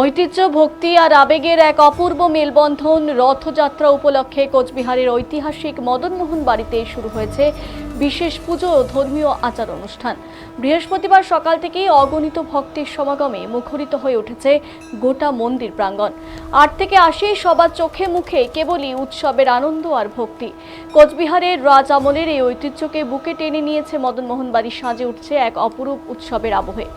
ঐতিহ্য, ভক্তি আর আবেগের এক অপূর্ব মেলবন্ধন। রথযাত্রা উপলক্ষে কোচবিহারের ঐতিহাসিক মদনমোহন বাড়িতে শুরু হয়েছে বিশেষ পুজো ও ধর্মীয় আচার অনুষ্ঠান। বৃহস্পতিবার সকাল থেকেই অগণিত ভক্তের সমাগমে মুখরিত হয়ে উঠেছে গোটা মন্দির প্রাঙ্গণ। ৮ থেকে ৮০ সবার চোখে মুখে কেবলই উৎসবের আনন্দ আর ভক্তি। কোচবিহারের রাজ আমলের এই ঐতিহ্যকে বুকে টেনে নিয়েছে মদনমোহন বাড়ি, সাজে উঠছে এক অপরূপ উৎসবের আবহে।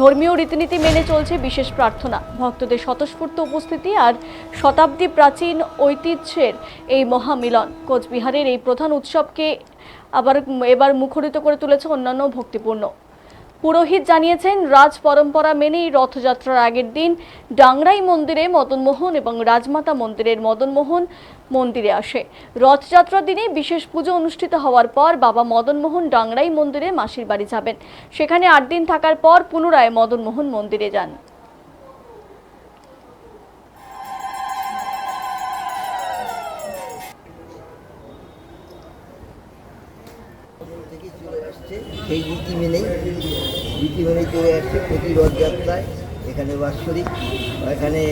ধর্মীয় রীতিনীতি মেনে চলছে বিশেষ প্রার্থনা, ভক্তদের স্বতঃস্ফূর্ত উপস্থিতি আর শতাব্দী প্রাচীন ঐতিহ্যের এই মহামিলন কোচবিহারের এই প্রধান উৎসবকে এবার মুখরিত করে তুলেছে অন্যান্য ভক্তিপূর্ণ। পুরোহিত জানিয়েছেন, রাজ পরম্পরা মেনেই রথযাত্রার আগের দিন ডাংরাই মন্দিরে মদনমোহন এবং রাজমাতা মন্দিরের মদনমোহন মন্দিরে আসে। রথযাত্রার দিনে বিশেষ পুজো অনুষ্ঠিত হওয়ার পর বাবা মদনমোহন ডাংরাই মন্দিরে মাসির বাড়ি যাবেন। সেখানে ৮ দিন থাকার পর পুনরায় মদনমোহন মন্দিরে যান। সেই রীতি মেনেই চলে আসছে প্রতি রথযাত্রায়। এখানে বাৎসরিক, এখানে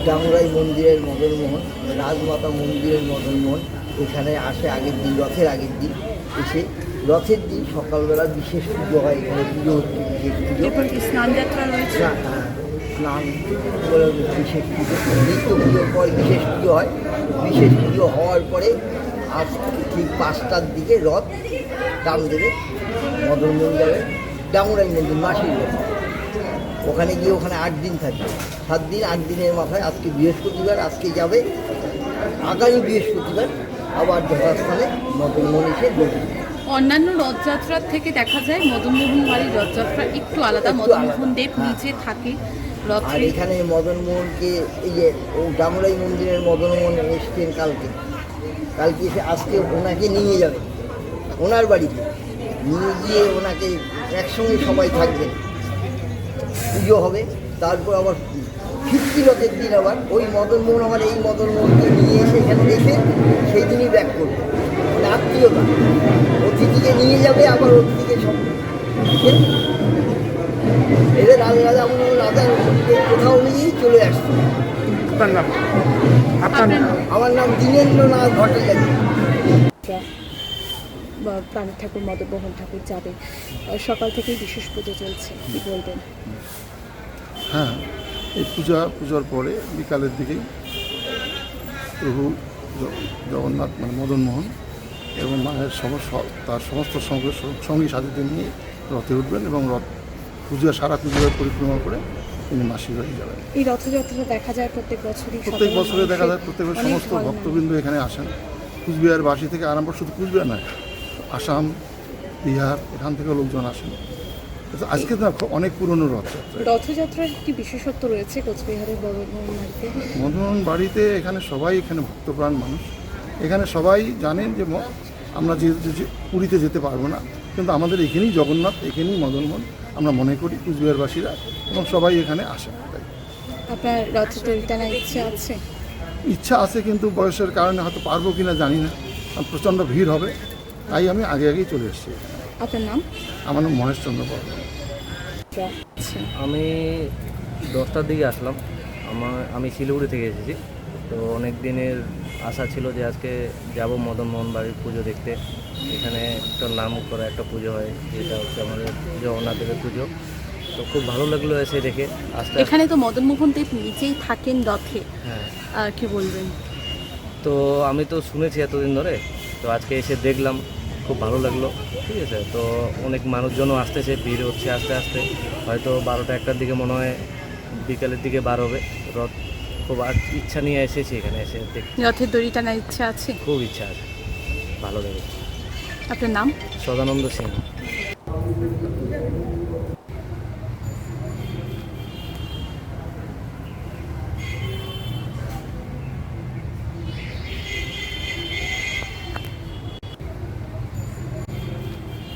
ডাংরাই মন্দিরের মদনমোহন, রাজমাতা মন্দিরের মদনমোহন এখানে আসে আগের দিন, রথের আগের দিন এসে। রথের দিন সকালবেলা বিশেষ পুজো হয়, এখানে পুজো হচ্ছে, বিশেষ পুজো, স্নান যাত্রা রয়েছে, স্নান বিশেষ পুজো, নিত্য পুজোর পর বিশেষ পুজো হয়। বিশেষ পুজো হওয়ার পরে আজ ঠিক 5টার দিকে রথ টান দেবে, মদনমোহন যাবে ডাংরাই মন্দির মাসির রথ। ওখানে গিয়ে ওখানে 8 দিন থাকবে, 7 দিন 8 দিনের মাথায় আজকে বৃহস্পতিবার, আজকে যাবে, আগামী বৃহস্পতিবার আবার যথাস্থানে মদনমোহন এসে বসবে। অন্যান্য রথযাত্রার থেকে দেখা যায় মদনমোহন বাড়ির রথযাত্রা একটু আলাদা। মদনমোহন দেব নিচে থাকে রথে, আর এখানে মদনমোহনকে এই যে ডাংরাই মন্দিরের মদনমোহন এসছেন কালকে এসে আজকে ওনাকে নিয়ে যাবে ওনার বাড়িতে, নিয়ে গিয়ে ওনাকে একসঙ্গে সবাই থাকবেন, পুজো হবে। তারপর আবার ফিরতি রথের দিন আবার ওই মদনমোহন আবার এই মদনমোহনকে নিয়ে এসে এখানে রেখে সেই দিনই ব্যাক করবে। মানে আত্মীয়তা, অতিথিকে নিয়ে যাবে, আবার অতিথিকে সব এদের রাজা কোথাও নিয়েই চলে আসছে। আমার নাম দীনেন্দ্রনাথ ভট্টাচার্য। প্রাণের ঠাকুর মদনমোহন ঠাকুর যাবে, সকাল থেকেই বিশেষ পুজো চলছে, কি বলবেন? হ্যাঁ, এই পুজোর পরে বিকালের দিকেই প্রভু জগন্নাথ মানে মদনমোহন এবং মায়ের তার সমস্ত সঙ্গী সাথীদের নিয়ে রথে উঠবেন এবং রথ সারা পুজোর পরিক্রমা করে তিনি মাসির বাড়ি যাবেন। এই রথযাত্রা দেখা যায় প্রত্যেক বছরে দেখা যায়, প্রত্যেক সমস্ত ভক্তবৃন্দ এখানে আসেন। কুচবিহারবাসী থেকে আরম্ভ, শুধু কুচবিহার নয়, আসাম, বিহার, এখান থেকে লোকজন আসেন। আজকে তো অনেক পুরনো রথযাত্রার একটি বিশেষত্ব রয়েছে কোচবিহারের মদনমোহন বাড়িতে। এখানে সবাই ভক্তপ্রাণ মানুষ, এখানে সবাই জানেন যে আমরা যেহেতু পুরীতে যেতে পারবো না, কিন্তু আমাদের এখানেই জগন্নাথ, এখানেই মদনমোহন আমরা মনে করি কুচবিহারবাসীরা, এবং সবাই এখানে আসেন। আপনার রথযাত্রা টানার ইচ্ছা আছে, কিন্তু বয়সের কারণে হয়তো পারবো কিনা জানি না। প্রচণ্ড ভিড় হবে, তাই আমি আগেই চলে এসেছি। আপনার নাম? আমার নাম মহেশচন্দ্র বর্মন। আমি 10টার দিকে আসলাম। আমি শিলিগুড়ি থেকে এসেছি, তো অনেক দিনের আশা ছিল যে আজকে যাব মদনমোহন বাড়ির পুজো দেখতে। এখানে একটা নাম করা একটা পুজো হয়, যেটা হচ্ছে আমাদের জগন্নাথ দেবের পুজো। তো খুব ভালো লাগলো এসে দেখে। এখানে তো মদনমোহন দেব নিজেই থাকেন রথে, হ্যাঁ, কি বলবেন? তো আমি তো শুনেছি এতদিন ধরে, তো আজকে এসে দেখলাম, খুব ভালো লাগলো। ঠিক আছে, তো অনেক মানুষজনও আসতেছে, ভিড় হচ্ছে আস্তে আস্তে। হয়তো 12টা-1টার দিকে মনে হয় বিকালের দিকে বার হবে রথ। খুব ইচ্ছা নিয়ে এসেছি এখানে এসে দেখতে। রথের দড়ি টানার ইচ্ছা আছে? খুব ইচ্ছা আছে, ভালো লেগেছে। আপনার নাম? সদানন্দ সিং।